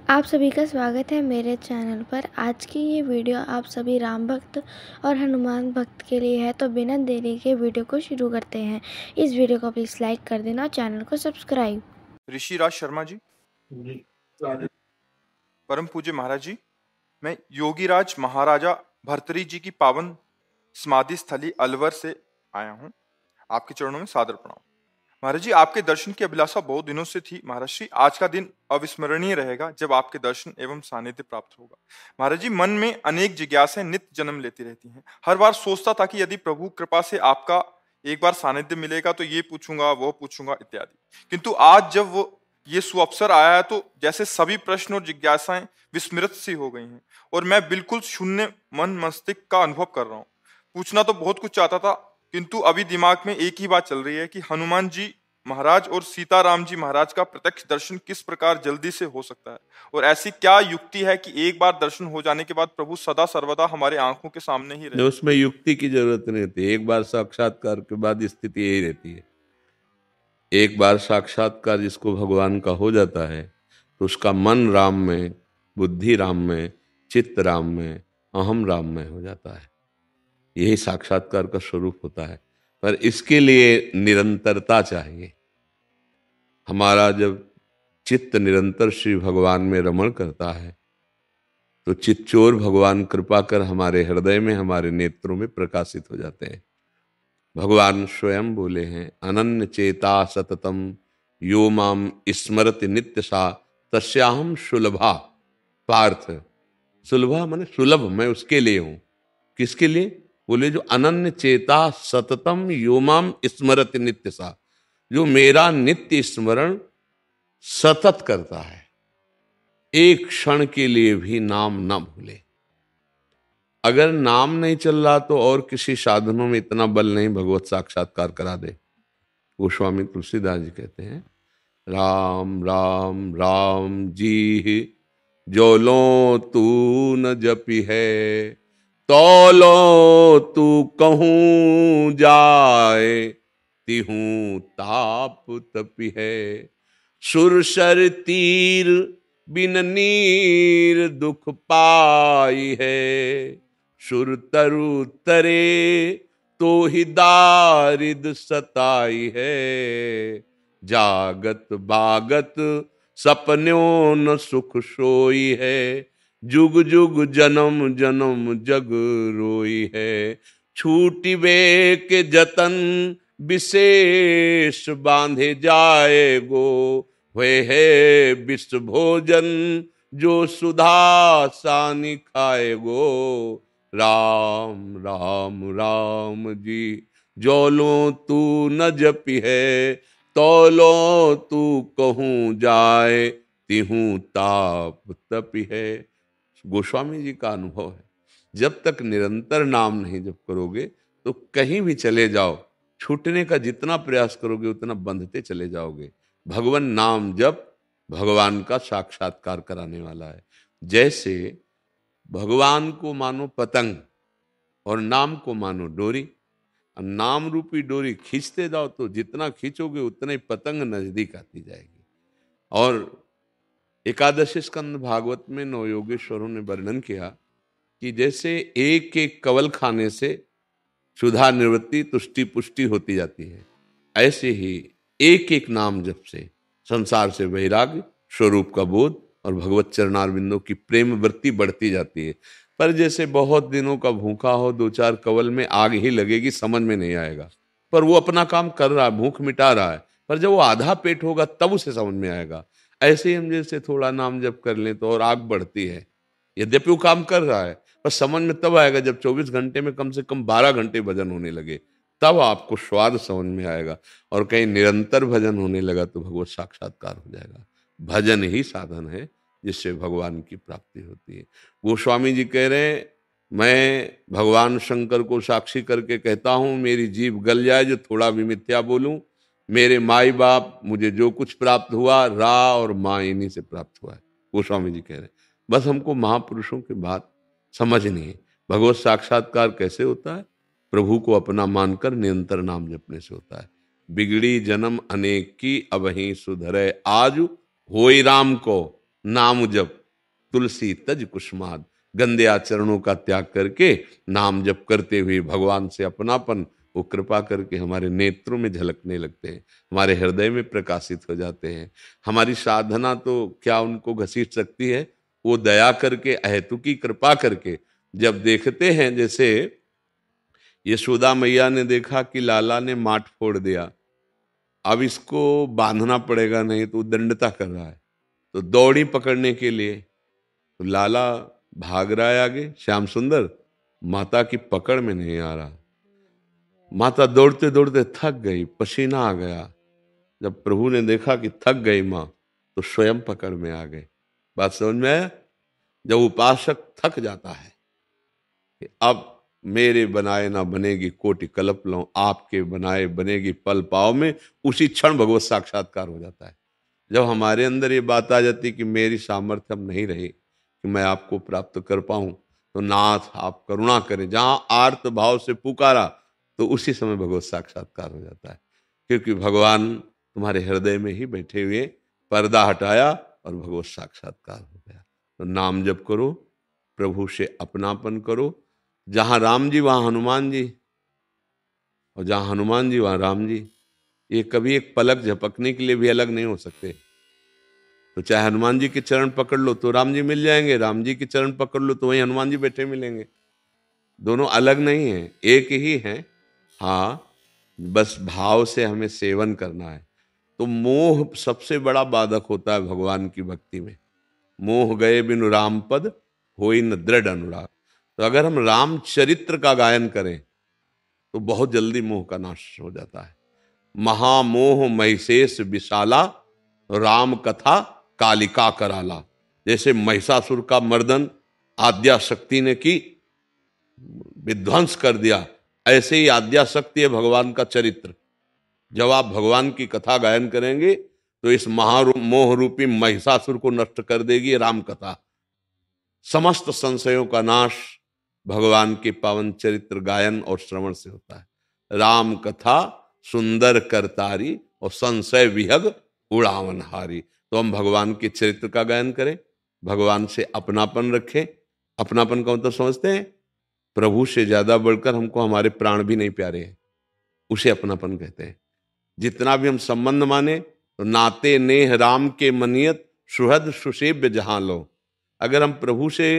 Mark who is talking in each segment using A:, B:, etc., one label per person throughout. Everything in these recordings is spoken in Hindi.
A: आप सभी का स्वागत है मेरे चैनल पर। आज की ये वीडियो आप सभी राम भक्त और हनुमान भक्त के लिए है, तो बिना देरी के वीडियो को शुरू करते हैं। इस वीडियो को प्लीज़ लाइक कर देना और चैनल को सब्सक्राइब।
B: ऋषिराज शर्मा जी, परम पूज्य महाराज जी, मैं योगीराज महाराजा भर्तरी जी की पावन समाधि स्थली अलवर से आया हूँ। आपके चरणों में सादर प्रणाम। महाराज जी, आपके दर्शन की अभिलाषा बहुत दिनों से थी। महाराज जी, आज का दिन अविस्मरणीय रहेगा जब आपके दर्शन एवं सानिध्य प्राप्त होगा। महाराज जी, मन में अनेक जिज्ञासाएं नित्य जन्म लेती रहती हैं। हर बार सोचता था कि यदि प्रभु कृपा से आपका एक बार सानिध्य मिलेगा तो ये पूछूंगा वो पूछूंगा इत्यादि, किंतु आज जब वो ये सुअवसर आया है तो जैसे सभी प्रश्न और जिज्ञासाएं विस्मृत सी हो गई हैं और मैं बिल्कुल शून्य मन मस्तिष्क का अनुभव कर रहा हूँ। पूछना तो बहुत कुछ चाहता था, किंतु अभी दिमाग में एक ही बात चल रही है कि हनुमान जी महाराज और सीताराम जी महाराज का प्रत्यक्ष दर्शन किस प्रकार जल्दी से हो सकता है, और ऐसी क्या युक्ति है कि एक बार दर्शन हो जाने के बाद प्रभु सदा सर्वदा हमारे आंखों के सामने ही रहे।
C: उसमें युक्ति की जरूरत नहीं होती। एक बार साक्षात्कार के बाद स्थिति यही रहती है। एक बार साक्षात्कार जिसको भगवान का हो जाता है तो उसका मन राम में, बुद्धि राम में, चित्त राम में, अहम राम में हो जाता है। यही साक्षात्कार का स्वरूप होता है। पर इसके लिए निरंतरता चाहिए। हमारा जब चित्त निरंतर श्री भगवान में रमण करता है तो चित्तचोर भगवान कृपा कर हमारे हृदय में, हमारे नेत्रों में प्रकाशित हो जाते हैं। भगवान स्वयं बोले हैं, अनन्य चेता सततम यो माम स्मरति नित्य सा तस्याहम सुलभा। पार्थ, सुलभा माने सुलभ, मैं उसके लिए हूं। किसके लिए? बोले जो अनन्य चेता सततम यो माम स्मरति नित्य सा, जो मेरा नित्य स्मरण सतत करता है, एक क्षण के लिए भी नाम न भूले। अगर नाम नहीं चल रहा तो और किसी साधनों में इतना बल नहीं भगवत साक्षात्कार करा दे। गोस्वामी तुलसीदास जी कहते हैं, राम राम राम जी जो लो तू न जपी है, तो लो तू कहूँ जाए, तिहूँ ताप तपी है। सुरसर तीर बिन नीर दुख पाई है, सुर तरु तरे तो ही दारिद सताई है। जागत बागत सपन्यों न सुख सोई है, जुग जुग जन्म जन्म जग रोई है। छूटी बे के जतन विशेष बांधे जाए गो, वे है विश्व भोजन जो सुधा सानी खाए गो। राम राम राम जी जो लो तू न जपी है, तो लो तू कहूँ जाए, तिहूँ ताप तपी है। गोस्वामी जी का अनुभव है, जब तक निरंतर नाम नहीं जप करोगे तो कहीं भी चले जाओ, छूटने का जितना प्रयास करोगे उतना बंधते चले जाओगे। भगवान नाम जप भगवान का साक्षात्कार कराने वाला है। जैसे भगवान को मानो पतंग और नाम को मानो डोरी। नाम रूपी डोरी खींचते जाओ तो जितना खींचोगे उतना ही पतंग नजदीक आती जाएगी। और एकादशी स्कंद भागवत में नवयोगेश्वरों ने वर्णन किया कि जैसे एक एक कवल खाने से क्षुधा निवृत्ति, तुष्टि पुष्टि होती जाती है, ऐसे ही एक एक नाम जप से संसार से वैराग्य, स्वरूप का बोध और भगवत चरणारविंदों की प्रेम वृत्ति बढ़ती जाती है। पर जैसे बहुत दिनों का भूखा हो, दो चार कवल में आग ही लगेगी, समझ में नहीं आएगा, पर वो अपना काम कर रहा है, भूख मिटा रहा है। पर जब वो आधा पेट होगा तब उसे समझ में आएगा। ऐसे ही हम जैसे थोड़ा नाम जप कर लें तो और आग बढ़ती है, यद्यपि वो काम कर रहा है, पर समझ में तब आएगा जब 24 घंटे में कम से कम 12 घंटे भजन होने लगे, तब आपको स्वाद समझ में आएगा। और कहीं निरंतर भजन होने लगा तो भगवत साक्षात्कार हो जाएगा। भजन ही साधन है जिससे भगवान की प्राप्ति होती है। गोस्वामी जी कह रहे हैं, मैं भगवान शंकर को साक्षी करके कहता हूं, मेरी जीभ गल जाए जो थोड़ा भी मिथ्या बोलूं। मेरे माई बाप, मुझे जो कुछ प्राप्त हुआ रा और माँ इन्हीं से प्राप्त हुआ है। गोस्वामी जी कह रहे हैं, बस हमको महापुरुषों की बात समझनी है। भगवत साक्षात्कार कैसे होता है? प्रभु को अपना मानकर निरंतर नाम जपने से होता है। बिगड़ी जन्म अनेक की अब ही सुधरे आज, होई राम को नाम जप तुलसी तज कुसुमाद। गंदे आचरणों का त्याग करके नाम जप करते हुए भगवान से अपनापन वो कृपा करके हमारे नेत्रों में झलकने लगते हैं, हमारे हृदय में प्रकाशित हो जाते हैं। हमारी साधना तो क्या उनको घसीट सकती है, वो दया करके अहेतु की कृपा करके जब देखते हैं, जैसे यशोदा मैया ने देखा कि लाला ने माट फोड़ दिया, अब इसको बांधना पड़ेगा, नहीं तो दंडता कर रहा है, तो दौड़ी पकड़ने के लिए। तो लाला भाग रहा है आगे, श्याम सुंदर माता की पकड़ में नहीं आ रहा। माता दौड़ते दौड़ते थक गई, पसीना आ गया। जब प्रभु ने देखा कि थक गई माँ, तो स्वयं पकड़ में आ गए। बात समझ में आया? जब उपासक थक जाता है कि अब मेरे बनाए ना बनेगी कोटि कल्प लो, आपके बनाए बनेगी पल पाव में, उसी क्षण भगवत साक्षात्कार हो जाता है। जब हमारे अंदर ये बात आ जाती कि मेरी सामर्थ्य अब नहीं रही कि मैं आपको प्राप्त कर पाऊं, तो नाथ आप करुणा करें। जहां आर्त भाव से पुकारा, तो उसी समय भगवत साक्षात्कार हो जाता है, क्योंकि भगवान तुम्हारे हृदय में ही बैठे हुए, पर्दा हटाया और भगवत साक्षात्कार हो गया। तो नाम जप करो, प्रभु से अपनापन करो। जहां राम जी वहां हनुमान जी, और जहां हनुमान जी वहां राम जी। ये कभी एक पलक झपकने के लिए भी अलग नहीं हो सकते। तो चाहे हनुमान जी के चरण पकड़ लो तो राम जी मिल जाएंगे, राम जी के चरण पकड़ लो तो वहीं हनुमान जी बैठे मिलेंगे। दोनों अलग नहीं है, एक ही है। हाँ, बस भाव से हमें सेवन करना है। तो मोह सबसे बड़ा बाधक होता है भगवान की भक्ति में। मोह गए बिनु राम पद, होई न दृढ़ अनुराग। तो अगर हम राम चरित्र का गायन करें तो बहुत जल्दी मोह का नाश हो जाता है। महामोह महिषेष विशाला, राम कथा कालिका कराला। जैसे महिषासुर का मर्दन आद्या शक्ति ने की, विध्वंस कर दिया, ऐसे ही आद्या शक्ति है भगवान का चरित्र। जब आप भगवान की कथा गायन करेंगे तो इस महामोह रूपी महिषासुर को नष्ट कर देगी राम कथा। समस्त संशयों का नाश भगवान के पावन चरित्र गायन और श्रवण से होता है। राम कथा सुंदर करतारी और संशय विहग उड़ावनहारी। तो हम भगवान के चरित्र का गायन करें, भगवान से अपनापन रखें। अपनापन का मतलब समझते हैं? प्रभु से ज्यादा बढ़कर हमको हमारे प्राण भी नहीं प्यारे हैं, उसे अपनापन कहते हैं। जितना भी हम संबंध माने, तो नाते नेह राम के मनियत, सुहद सुसेव्य जहां लो। अगर हम प्रभु से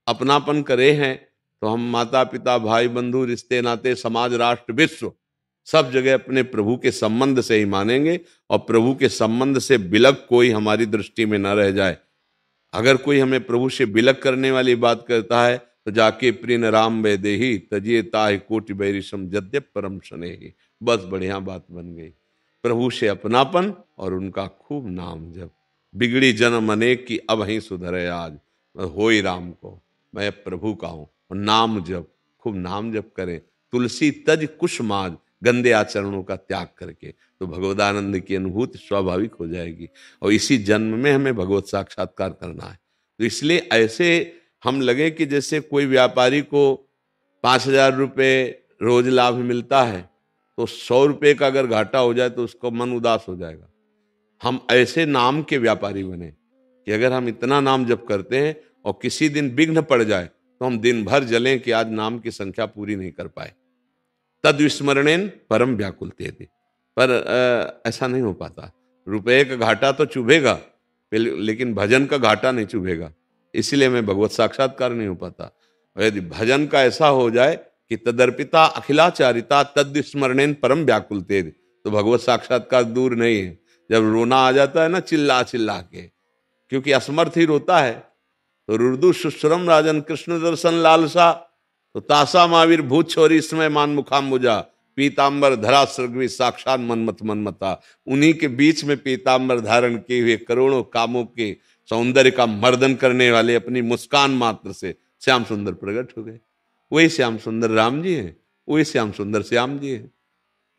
C: अपनापन करे हैं तो हम माता पिता भाई बंधु रिश्ते नाते समाज राष्ट्र विश्व सब जगह अपने प्रभु के संबंध से ही मानेंगे, और प्रभु के संबंध से बिलक कोई हमारी दृष्टि में न रह जाए। अगर कोई हमें प्रभु से बिलक करने वाली बात करता है तो जाके प्रिन राम वैदेही, तजिए ताहि कोटि बैरिशम जद्य परम स्नेही। बस बढ़िया बात बन गई। प्रभु से अपनापन और उनका खूब नाम जप। बिगड़ी जन्म अनेक की अब ही सुधरे आज, होई राम को मैं प्रभु का हूं। और नाम जप, खूब नाम जप करें। तुलसी तज कुसुमाद, गंदे आचरणों का त्याग करके, तो भगवदानंद की अनुभूति स्वाभाविक हो जाएगी। और इसी जन्म में हमें भगवत साक्षात्कार करना है। तो इसलिए ऐसे हम लगे कि जैसे कोई व्यापारी को 5,000 रुपये रोज लाभ मिलता है, तो 100 रुपये का अगर घाटा हो जाए तो उसको मन उदास हो जाएगा। हम ऐसे नाम के व्यापारी बने कि अगर हम इतना नाम जप करते हैं और किसी दिन विघ्न पड़ जाए तो हम दिन भर जलें कि आज नाम की संख्या पूरी नहीं कर पाए। तद विस्मरणेन परम व्याकुलते थे। पर ऐसा नहीं हो पाता। रुपए का घाटा तो चुभेगा, लेकिन भजन का घाटा नहीं चुभेगा। इसीलिए मैं भगवत साक्षात्कार नहीं हो पाता। और यदि भजन का ऐसा हो जाए कि तदर्पिता अखिलाचारिता तद विस्मरणेन परम व्याकुलते, तो भगवत साक्षात्कार दूर नहीं है। जब रोना आ जाता है ना चिल्ला चिल्ला के, क्योंकि असमर्थ ही रोता है, तो रुर्दु सुश्रम राजन कृष्ण दर्शन लालसा, तो तासा महावीर भूत छोरी समय मान मुखाम्बुजा, पीताम्बर धरा सृग्वी साक्षात मनमत मनमता। उन्हीं के बीच में पीताम्बर धारण किए हुए करोड़ों कामों के सौंदर्य का मर्दन करने वाले अपनी मुस्कान मात्र से श्याम सुंदर प्रकट हो गए। वही श्याम सुंदर राम जी हैं, वही श्याम सुंदर श्याम जी हैं।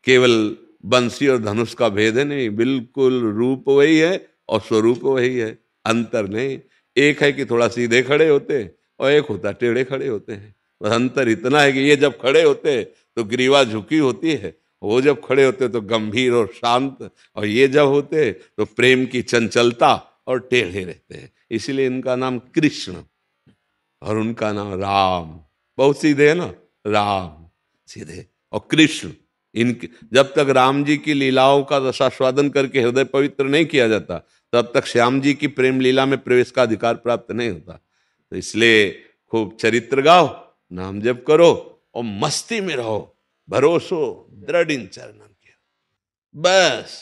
C: केवल बंसी और धनुष का भेद है नहीं, बिल्कुल रूप वही है और स्वरूप वही है, अंतर नहीं। एक है कि थोड़ा सीधे खड़े होते और एक होता टेढ़े खड़े होते हैं। बस अंतर इतना है कि ये जब खड़े होते तो ग्रीवा झुकी होती है, वो जब खड़े होते तो गंभीर और शांत, और ये जब होते तो प्रेम की चंचलता और टेढ़े रहते हैं। इसलिए इनका नाम कृष्ण और उनका नाम राम। बहुत सीधे है ना, राम सीधे और कृष्ण। इनके जब तक राम जी की लीलाओं का रसास्वादन करके हृदय पवित्र नहीं किया जाता, तब तक श्याम जी की प्रेम लीला में प्रवेश का अधिकार प्राप्त नहीं होता। तो इसलिए खूब चरित्र गाओ, नाम जप करो और मस्ती में रहो, भरोसो दृढ़ इन चरणन के। बस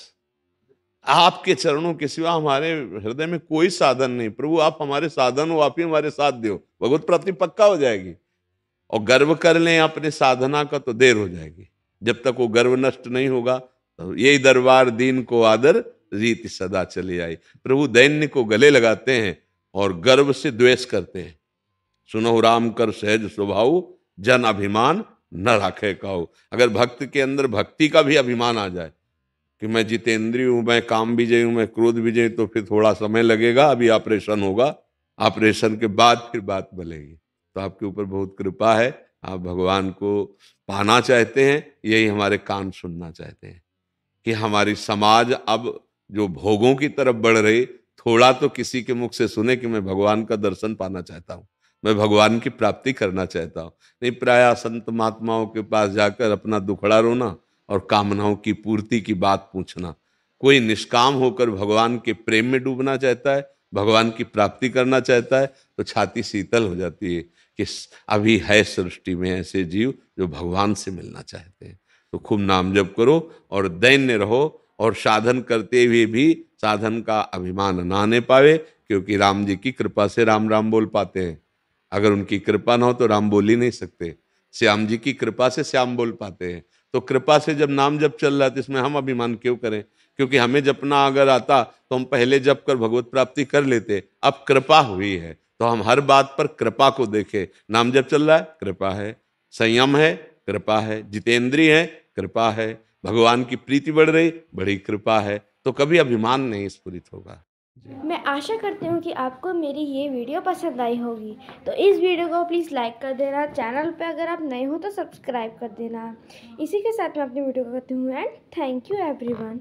C: आपके चरणों के सिवा हमारे हृदय में कोई साधन नहीं। प्रभु आप हमारे साधन हो, आप ही हमारे साथ दो, भगवत प्राप्ति पक्का हो जाएगी। और गर्व कर लें अपने साधना का तो देर हो जाएगी। जब तक वो गर्व नष्ट नहीं होगा, तो यही दरबार दीन को आदर रीति सदा चली आई। प्रभु दैन्य को गले लगाते हैं और गर्व से द्वेष करते हैं। सुनो राम कर सहज स्वभाव, जन अभिमान न राखे काऊ। अगर भक्त के अंदर भक्ति का भी अभिमान आ जाए कि मैं जितेंद्रिय हूं, मैं काम विजय हूं, मैं क्रोध विजय, तो फिर थोड़ा समय लगेगा, अभी ऑपरेशन होगा, ऑपरेशन के बाद फिर बात बनेगी। तो आपके ऊपर बहुत कृपा है, आप भगवान को पाना चाहते हैं, यही हमारे कान सुनना चाहते हैं कि हमारी समाज अब जो भोगों की तरफ बढ़ रही, थोड़ा तो किसी के मुख से सुने कि मैं भगवान का दर्शन पाना चाहता हूँ, मैं भगवान की प्राप्ति करना चाहता हूँ। नहीं प्रायः संत महात्माओं के पास जाकर अपना दुखड़ा रोना और कामनाओं की पूर्ति की बात पूछना। कोई निष्काम होकर भगवान के प्रेम में डूबना चाहता है, भगवान की प्राप्ति करना चाहता है, तो छाती शीतल हो जाती है कि अभी है सृष्टि में ऐसे जीव जो भगवान से मिलना चाहते हैं। तो खूब नाम जप करो और दैन्य रहो, और साधन करते हुए भी साधन का अभिमान ना आने पावे, क्योंकि राम जी की कृपा से राम राम बोल पाते हैं। अगर उनकी कृपा ना हो तो राम बोल ही नहीं सकते। श्याम जी की कृपा से श्याम बोल पाते हैं। तो कृपा से जब नाम जप चल रहा है तो इसमें हम अभिमान क्यों करें? क्योंकि हमें जपना अगर आता तो हम पहले जप कर भगवत प्राप्ति कर लेते। अब कृपा हुई है तो हम हर बात पर कृपा को देखें। नाम जप चल रहा है, कृपा है। संयम है, कृपा है। जितेंद्रिय है, कृपा है। भगवान की प्रीति बढ़ रही, बड़ी कृपा है। तो कभी अभिमान नहीं स्फुरित होगा।
A: मैं आशा करती हूँ कि आपको मेरी ये वीडियो पसंद आई होगी। तो इस वीडियो को प्लीज़ लाइक कर देना, चैनल पे अगर आप नए हो तो सब्सक्राइब कर देना। इसी के साथ मैं अपनी वीडियो को करती हूँ एंड थैंक यू एवरीवन।